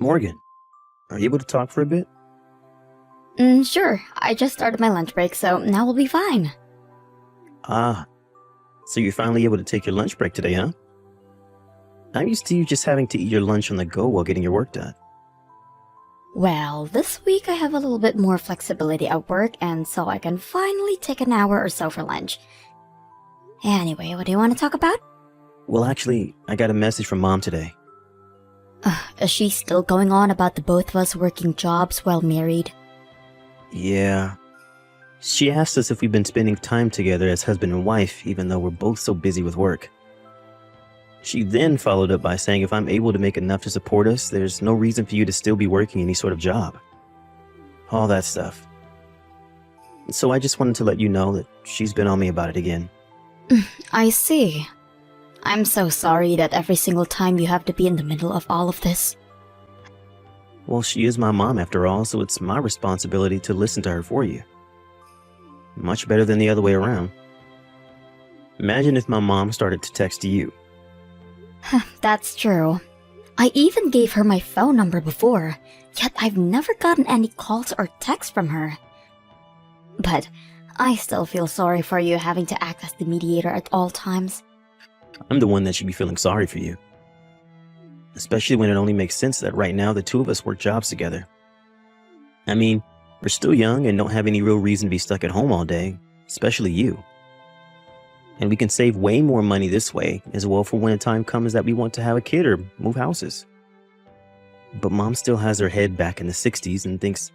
Morgan, are you able to talk for a bit? Sure. I just started my lunch break, so now we'll be fine. Ah, so you're finally able to take your lunch break today, huh? I'm used to you just having to eat your lunch on the go while getting your work done. Well, this week I have a little bit more flexibility at work, and so I can finally take an hour or so for lunch. Anyway, what do you want to talk about? Well, actually, I got a message from Mom today. Is she still going on about the both of us working jobs while married? Yeah. She asked us if we've been spending time together as husband and wife, even though we're both so busy with work. She then followed up by saying if I'm able to make enough to support us, there's no reason for you to still be working any sort of job. All that stuff. So I just wanted to let you know that she's been on me about it again. I see. I'm so sorry that every single time you have to be in the middle of all of this. Well, she is my mom after all, so it's my responsibility to listen to her for you. Much better than the other way around. Imagine if my mom started to text you. That's true. I even gave her my phone number before, yet I've never gotten any calls or texts from her. But I still feel sorry for you having to act as the mediator at all times. I'm the one that should be feeling sorry for you. Especially when it only makes sense that right now the two of us work jobs together. I mean, we're still young and don't have any real reason to be stuck at home all day, especially you. And we can save way more money this way as well for when a time comes that we want to have a kid or move houses. But Mom still has her head back in the 60s and thinks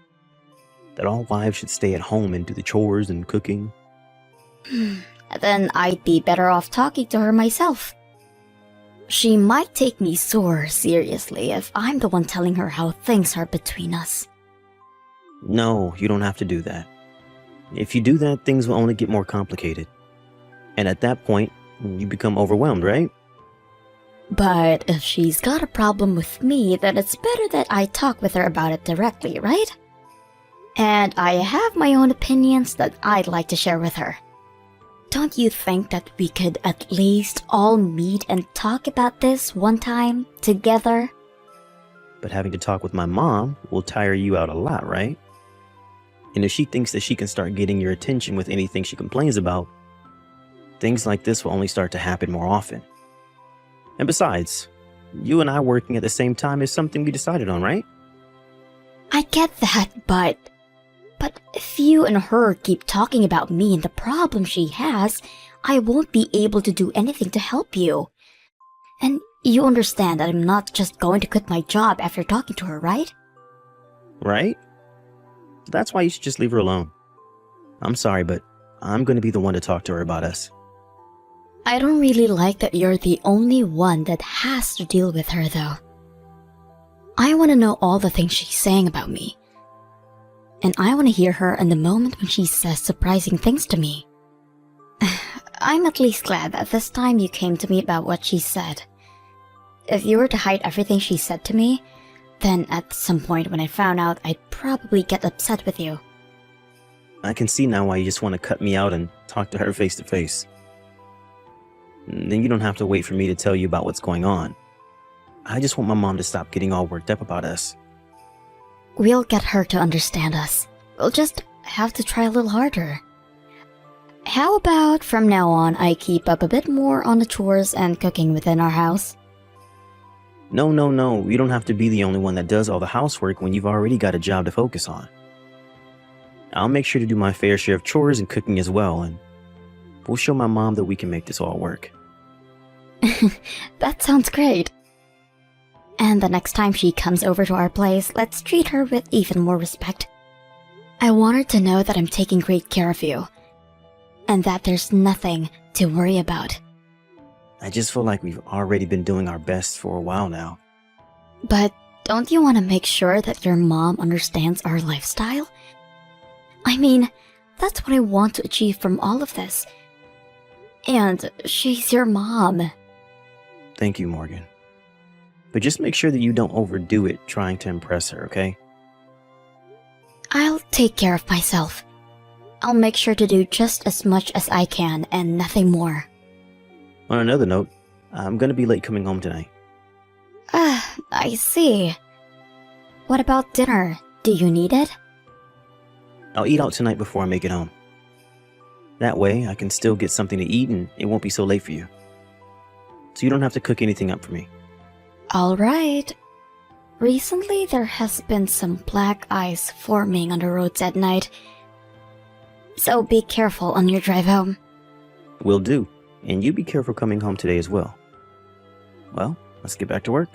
that all wives should stay at home and do the chores and cooking. Then I'd be better off talking to her myself. She might take me so seriously if I'm the one telling her how things are between us. No, you don't have to do that. If you do that, things will only get more complicated. And at that point, you become overwhelmed, right? But if she's got a problem with me, then it's better that I talk with her about it directly, right? And I have my own opinions that I'd like to share with her. Don't you think that we could at least all meet and talk about this one time, together? But having to talk with my mom will tire you out a lot, right? And if she thinks that she can start getting your attention with anything she complains about, things like this will only start to happen more often. And besides, you and I working at the same time is something we decided on, right? I get that, but if you and her keep talking about me and the problem she has, I won't be able to do anything to help you. And you understand that I'm not just going to quit my job after talking to her, right? Right? That's why you should just leave her alone. I'm sorry, but I'm going to be the one to talk to her about us. I don't really like that you're the only one that has to deal with her, though. I want to know all the things she's saying about me. And I want to hear her in the moment when she says surprising things to me. I'm at least glad that this time you came to me about what she said. If you were to hide everything she said to me, then at some point when I found out, I'd probably get upset with you. I can see now why you just want to cut me out and talk to her face to face. Then you don't have to wait for me to tell you about what's going on. I just want my mom to stop getting all worked up about us. We'll get her to understand us. We'll just have to try a little harder. How about from now on I keep up a bit more on the chores and cooking within our house? No, you don't have to be the only one that does all the housework when you've already got a job to focus on. I'll make sure to do my fair share of chores and cooking as well, and we'll show my mom that we can make this all work. That sounds great. And the next time she comes over to our place, let's treat her with even more respect. I want her to know that I'm taking great care of you, and that there's nothing to worry about. I just feel like we've already been doing our best for a while now. But don't you want to make sure that your mom understands our lifestyle? I mean, that's what I want to achieve from all of this. And she's your mom. Thank you, Morgan. But just make sure that you don't overdo it trying to impress her, okay? I'll take care of myself. I'll make sure to do just as much as I can and nothing more. On another note, I'm gonna be late coming home tonight. I see. What about dinner? Do you need it? I'll eat out tonight before I make it home. That way, I can still get something to eat and it won't be so late for you. So you don't have to cook anything up for me. Alright. Recently, there has been some black ice forming on the roads at night. So be careful on your drive home. Will do. And you be careful coming home today as well. Well, let's get back to work.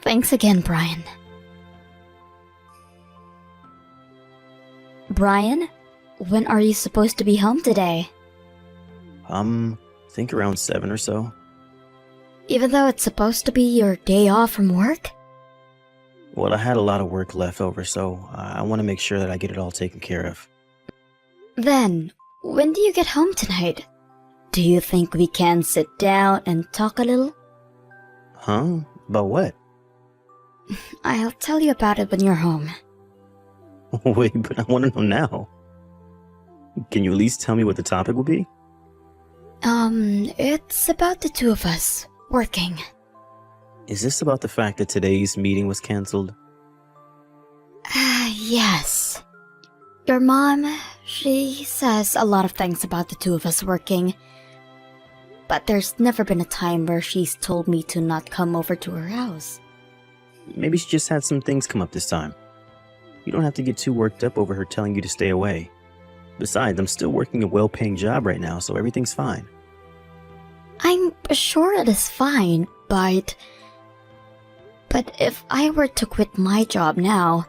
Thanks again, Brian. Brian, when are you supposed to be home today? Think around 7 or so. Even though it's supposed to be your day off from work? Well, I had a lot of work left over, so I want to make sure that I get it all taken care of. Then, when do you get home tonight? Do you think we can sit down and talk a little? Huh? About what? I'll tell you about it when you're home. Wait, but I want to know now. Can you at least tell me what the topic will be? It's about the two of us working. Is this about the fact that today's meeting was canceled? Yes. Your mom, she says a lot of things about the two of us working. But there's never been a time where she's told me to not come over to her house. Maybe she just had some things come up this time. You don't have to get too worked up over her telling you to stay away. Besides, I'm still working a well-paying job right now, so everything's fine. I'm sure it is fine, but if I were to quit my job now,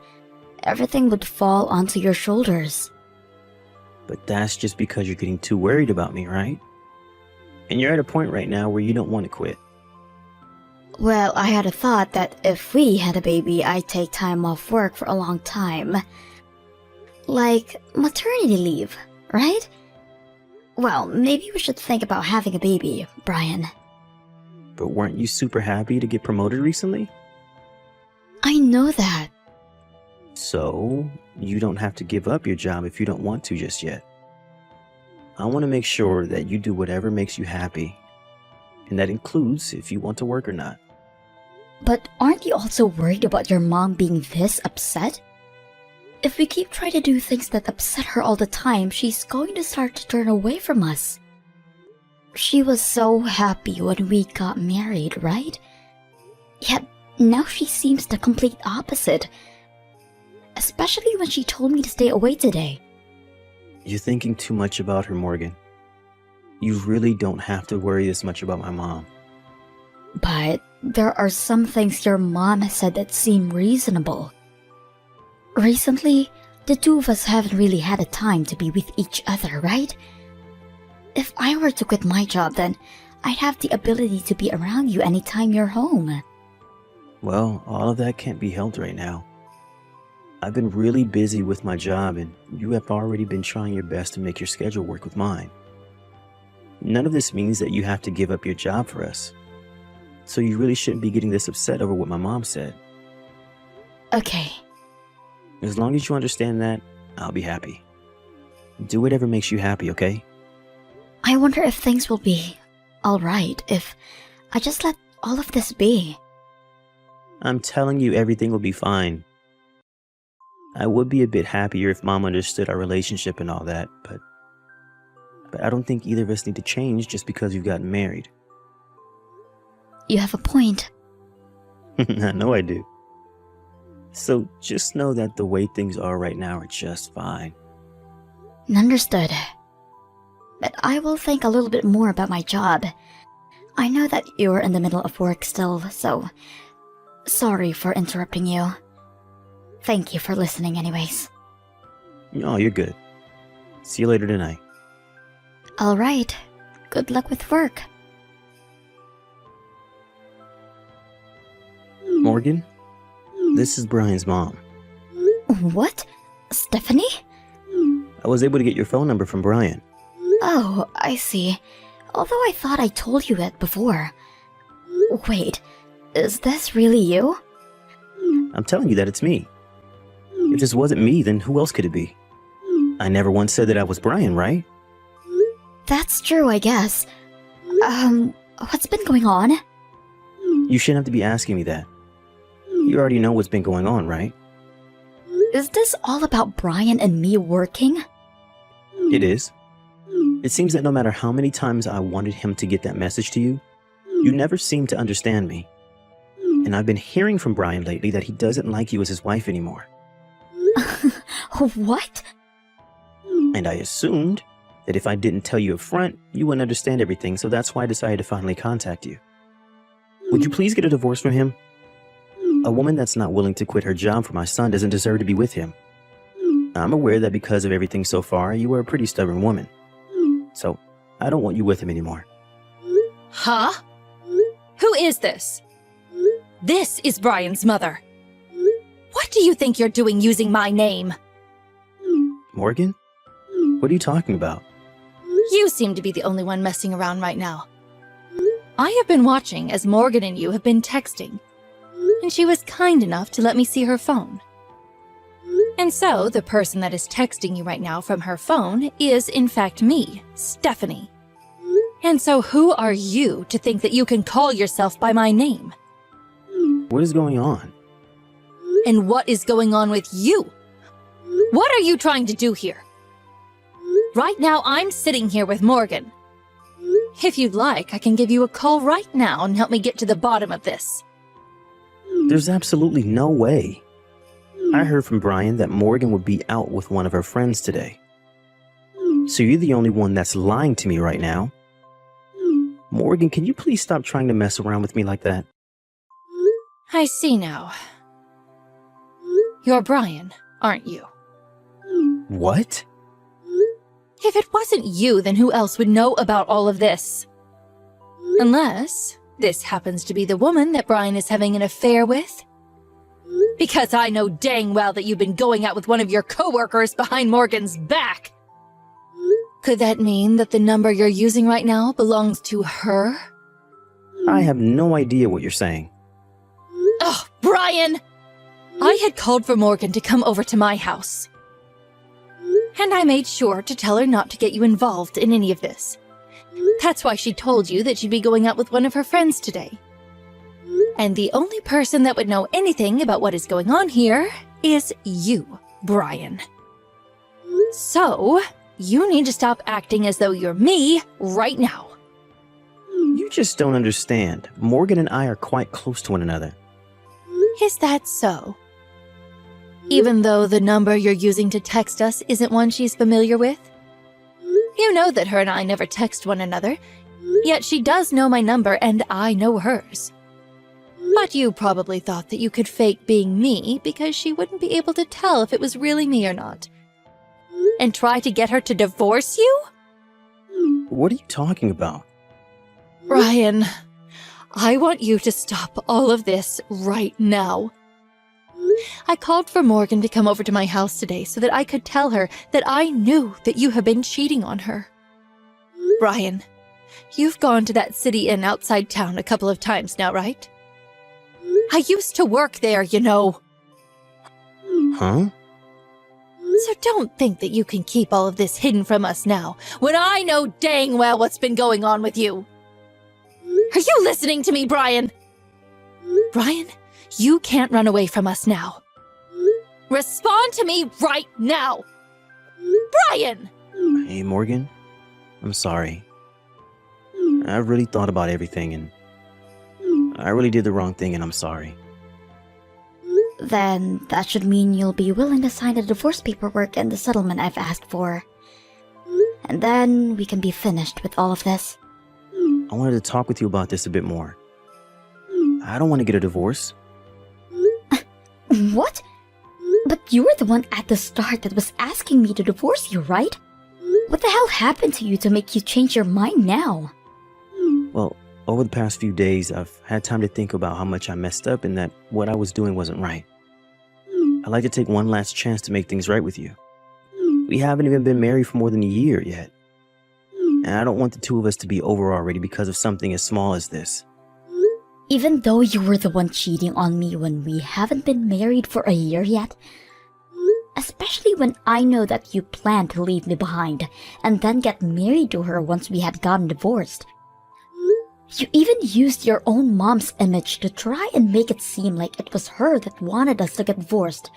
everything would fall onto your shoulders. But that's just because you're getting too worried about me, right? And you're at a point right now where you don't want to quit. Well, I had a thought that if we had a baby, I'd take time off work for a long time. Like maternity leave, right? Well, maybe we should think about having a baby, Brian. But weren't you super happy to get promoted recently? I know that. So, you don't have to give up your job if you don't want to just yet. I want to make sure that you do whatever makes you happy. And that includes if you want to work or not. But aren't you also worried about your mom being this upset? If we keep trying to do things that upset her all the time, she's going to start to turn away from us. She was so happy when we got married, right? Yet now she seems the complete opposite. Especially when she told me to stay away today. You're thinking too much about her, Morgan. You really don't have to worry this much about my mom. But there are some things your mom has said that seem reasonable. Recently, the two of us haven't really had a time to be with each other, right? If I were to quit my job, then I'd have the ability to be around you anytime you're home. Well, all of that can't be helped right now. I've been really busy with my job, and you have already been trying your best to make your schedule work with mine. None of this means that you have to give up your job for us. So you really shouldn't be getting this upset over what my mom said. Okay. As long as you understand that, I'll be happy. Do whatever makes you happy, okay? I wonder if things will be alright if I just let all of this be. I'm telling you, everything will be fine. I would be a bit happier if Mom understood our relationship and all that, but I don't think either of us need to change just because you've gotten married. You have a point. I know I do. So just know that the way things are right now are just fine. Understood. But I will think a little bit more about my job. I know that you're in the middle of work still, so sorry for interrupting you. Thank you for listening anyways. Oh, you're good. See you later tonight. Alright. Good luck with work. Morgan, this is Brian's mom. What? Stephanie? I was able to get your phone number from Brian. Oh, I see. Although I thought I told you it before. Wait, is this really you? I'm telling you that it's me. If this wasn't me, then who else could it be? I never once said that I was Brian, right? That's true, I guess. What's been going on? You shouldn't have to be asking me that. You already know what's been going on, right? Is this all about Brian and me working? It is. It seems that no matter how many times I wanted him to get that message to you, you never seem to understand me. And I've been hearing from Brian lately that he doesn't like you as his wife anymore. What? And I assumed that if I didn't tell you up front, you wouldn't understand everything, so that's why I decided to finally contact you. Would you please get a divorce from him? A woman that's not willing to quit her job for my son doesn't deserve to be with him. I'm aware that because of everything so far, you are a pretty stubborn woman. So, I don't want you with him anymore. Huh? Who is this? This is Brian's mother. What do you think you're doing using my name? Morgan? What are you talking about? You seem to be the only one messing around right now. I have been watching as Morgan and you have been texting, and she was kind enough to let me see her phone. And so, the person that is texting you right now from her phone is, in fact, me, Stephanie. And so, who are you to think that you can call yourself by my name? What is going on? And what is going on with you? What are you trying to do here? Right now, I'm sitting here with Morgan. If you'd like, I can give you a call right now and help me get to the bottom of this. There's absolutely no way. I heard from Brian that Morgan would be out with one of her friends today. So you're the only one that's lying to me right now. Morgan, can you please stop trying to mess around with me like that? I see now. You're Brian, aren't you? What? If it wasn't you, then who else would know about all of this? Unless this happens to be the woman that Brian is having an affair with? Because I know dang well that you've been going out with one of your coworkers behind Morgan's back. Could that mean that the number you're using right now belongs to her? I have no idea what you're saying. Oh, Brian! I had called for Morgan to come over to my house. And I made sure to tell her not to get you involved in any of this. That's why she told you that she'd be going out with one of her friends today. And the only person that would know anything about what is going on here is you, Brian. So, you need to stop acting as though you're me right now. You just don't understand. Morgan and I are quite close to one another. Is that so? Even though the number you're using to text us isn't one she's familiar with? You know that her and I never text one another, yet she does know my number and I know hers. But you probably thought that you could fake being me because she wouldn't be able to tell if it was really me or not. And try to get her to divorce you? What are you talking about? Ryan, I want you to stop all of this right now. I called for Morgan to come over to my house today so that I could tell her that I knew that you have been cheating on her. Ryan, you've gone to that city inn outside town a couple of times now, right? I used to work there, you know. Huh? So don't think that you can keep all of this hidden from us now, when I know dang well what's been going on with you. Are you listening to me, Brian? Brian, you can't run away from us now. Respond to me right now! Brian! Hey, Morgan. I'm sorry. I've really thought about everything and I really did the wrong thing and I'm sorry. Then that should mean you'll be willing to sign the divorce paperwork and the settlement I've asked for. And then we can be finished with all of this. I wanted to talk with you about this a bit more. I don't want to get a divorce. What? But you were the one at the start that was asking me to divorce you, right? What the hell happened to you to make you change your mind now? Well, over the past few days, I've had time to think about how much I messed up and that what I was doing wasn't right. I'd like to take one last chance to make things right with you. We haven't even been married for more than a year yet. And I don't want the two of us to be over already because of something as small as this. Even though you were the one cheating on me when we haven't been married for a year yet? Especially when I know that you plan to leave me behind and then get married to her once we had gotten divorced. You even used your own mom's image to try and make it seem like it was her that wanted us to get divorced.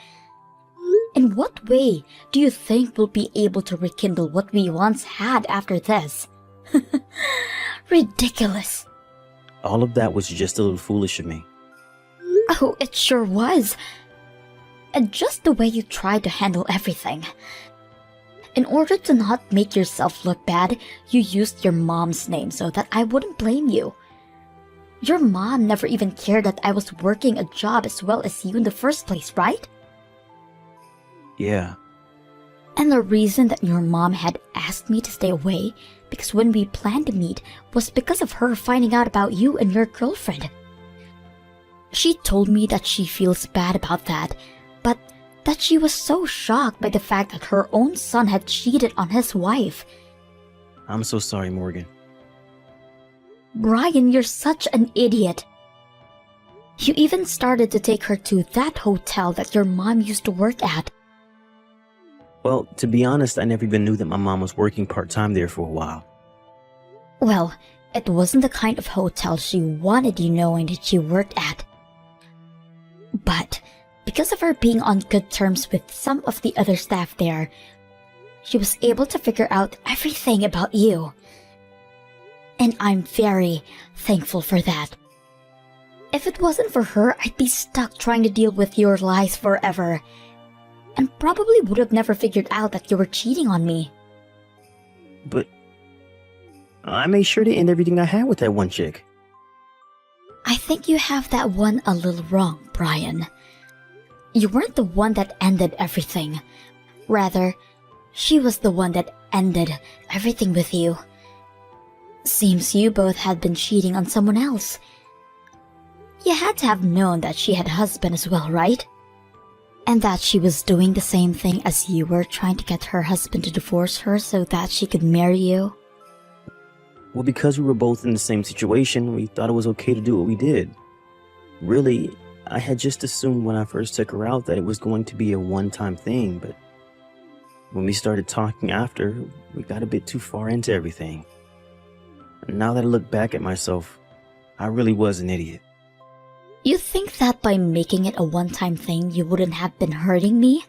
In what way do you think we'll be able to rekindle what we once had after this? Ridiculous. All of that was just a little foolish of me. Oh, it sure was. And just the way you tried to handle everything. In order to not make yourself look bad, you used your mom's name so that I wouldn't blame you. Your mom never even cared that I was working a job as well as you in the first place, right? Yeah, And the reason that your mom had asked me to stay away because when we planned to meet was because of her finding out about you and your girlfriend. She told me that she feels bad about that, but that she was so shocked by the fact that her own son had cheated on his wife. I'm so sorry, Morgan. Brian, you're such an idiot. You even started to take her to that hotel that your mom used to work at. Well, to be honest, I never even knew that my mom was working part-time there for a while. Well, it wasn't the kind of hotel she wanted you knowing that she worked at. But because of her being on good terms with some of the other staff there, she was able to figure out everything about you. And I'm very thankful for that. If it wasn't for her, I'd be stuck trying to deal with your lies forever, and probably would have never figured out that you were cheating on me. But I made sure to end everything I had with that one chick. I think you have that one a little wrong, Brian. You weren't the one that ended everything. Rather, she was the one that ended everything with you. Seems you both had been cheating on someone else. You had to have known that she had a husband as well, right? And that she was doing the same thing as you were, trying to get her husband to divorce her so that she could marry you. Well, because we were both in the same situation, we thought it was okay to do what we did. Really, I had just assumed when I first took her out that it was going to be a one-time thing, but when we started talking after, we got a bit too far into everything. And now that I look back at myself, I really was an idiot. You think that by making it a one-time thing, you wouldn't have been hurting me?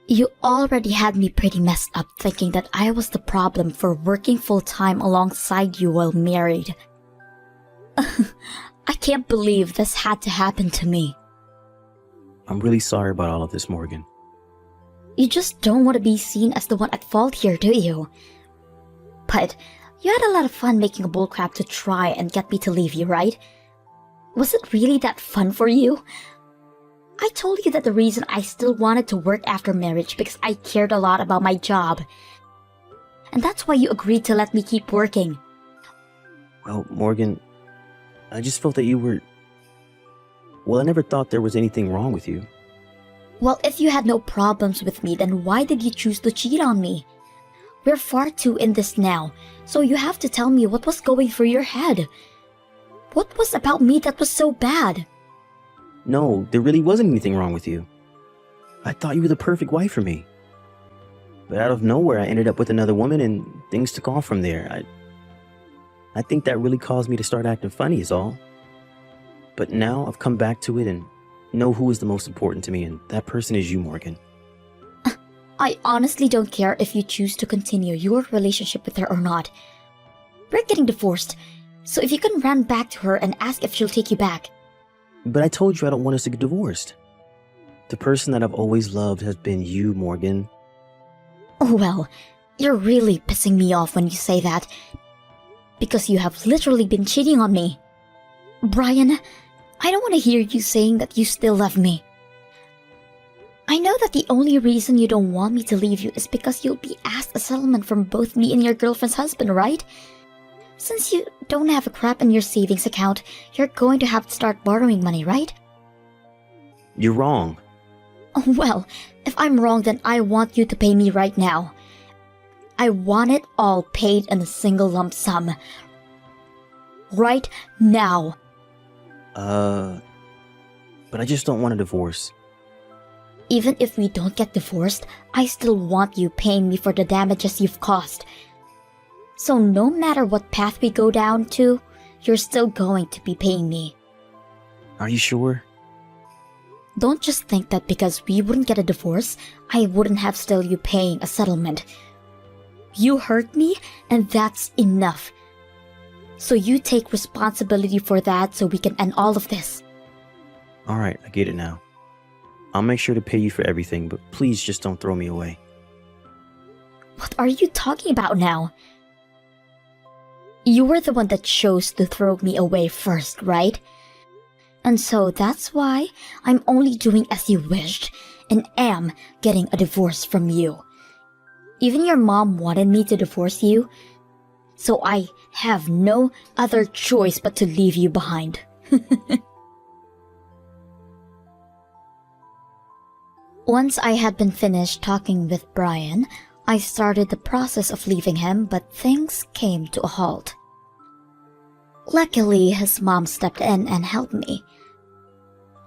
You already had me pretty messed up thinking that I was the problem for working full-time alongside you while married. I can't believe this had to happen to me. I'm really sorry about all of this, Morgan. You just don't want to be seen as the one at fault here, do you? But you had a lot of fun making a bullcrap to try and get me to leave you, right? Was it really that fun for you? I told you that the reason I still wanted to work after marriage because I cared a lot about my job. And that's why you agreed to let me keep working. Well, Morgan, I just felt that you were... Well, I never thought there was anything wrong with you. Well, if you had no problems with me, then why did you choose to cheat on me? We're far too in this now, so you have to tell me what was going through your head. What was about me that was so bad? No, there really wasn't anything wrong with you. I thought you were the perfect wife for me. But out of nowhere, I ended up with another woman and things took off from there. I think that really caused me to start acting funny is all. But now I've come back to it and know who is the most important to me, and that person is you, Morgan. I honestly don't care if you choose to continue your relationship with her or not. We're getting divorced, so if you can run back to her and ask if she'll take you back. But I told you I don't want us to get divorced. The person that I've always loved has been you, Morgan. Oh well, you're really pissing me off when you say that. Because you have literally been cheating on me. Brian, I don't want to hear you saying that you still love me. I know that the only reason you don't want me to leave you is because you'll be asked a settlement from both me and your girlfriend's husband, right? Since you don't have a crap in your savings account, you're going to have to start borrowing money, right? You're wrong. Oh, well, if I'm wrong, then I want you to pay me right now. I want it all paid in a single lump sum. Right now. But I just don't want a divorce. Even if we don't get divorced, I still want you paying me for the damages you've caused. So no matter what path we go down to, you're still going to be paying me. Are you sure? Don't just think that because we wouldn't get a divorce, I wouldn't have still you paying a settlement. You hurt me, and that's enough. So you take responsibility for that so we can end all of this. All right, I get it now. I'll make sure to pay you for everything, but please just don't throw me away. What are you talking about now? You were the one that chose to throw me away first, right? And so that's why I'm only doing as you wished and am getting a divorce from you. Even your mom wanted me to divorce you, so I have no other choice but to leave you behind. Once I had been finished talking with Brian, I started the process of leaving him, but things came to a halt. Luckily, his mom stepped in and helped me.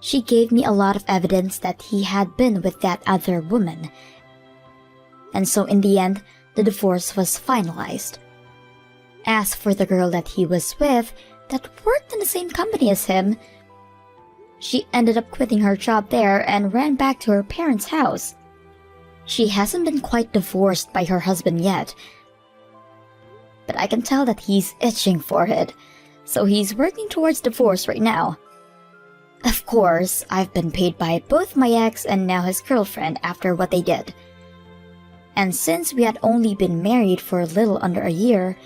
She gave me a lot of evidence that he had been with that other woman. And so in the end, the divorce was finalized. As for the girl that he was with, that worked in the same company as him, she ended up quitting her job there and ran back to her parents' house. She hasn't been quite divorced by her husband yet, but I can tell that he's itching for it, so he's working towards divorce right now. Of course, I've been paid by both my ex and now his girlfriend after what they did. And since we had only been married for a little under a year,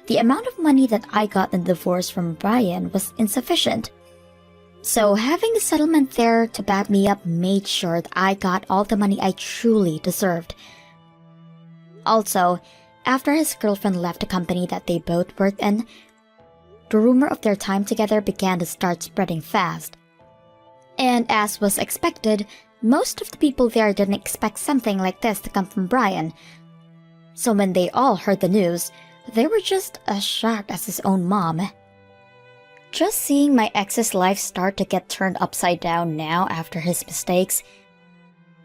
the amount of money that I got in the divorce from Brian was insufficient. So having the settlement there to back me up made sure that I got all the money I truly deserved. Also, after his girlfriend left the company that they both worked in, the rumor of their time together began to start spreading fast. And as was expected, most of the people there didn't expect something like this to come from Brian. So when they all heard the news, they were just as shocked as his own mom. Just seeing my ex's life start to get turned upside down now after his mistakes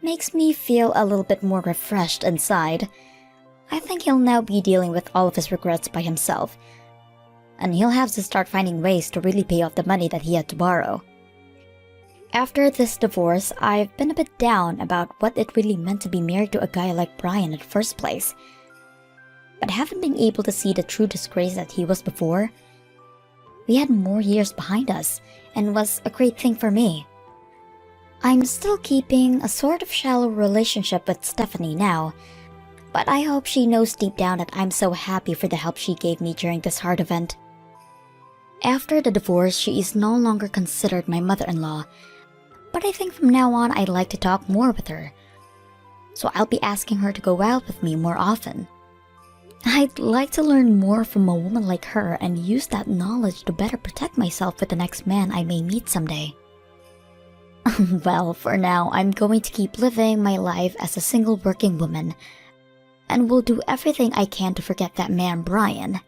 makes me feel a little bit more refreshed inside. I think he'll now be dealing with all of his regrets by himself, and he'll have to start finding ways to really pay off the money that he had to borrow. After this divorce, I've been a bit down about what it really meant to be married to a guy like Brian in the first place. But haven't been able to see the true disgrace that he was before. We had more years behind us, and was a great thing for me. I'm still keeping a sort of shallow relationship with Stephanie now, but I hope she knows deep down that I'm so happy for the help she gave me during this hard event. After the divorce, she is no longer considered my mother-in-law, but I think from now on I'd like to talk more with her. So I'll be asking her to go out with me more often. I'd like to learn more from a woman like her and use that knowledge to better protect myself with the next man I may meet someday. Well, for now, I'm going to keep living my life as a single working woman, and will do everything I can to forget that man Brian.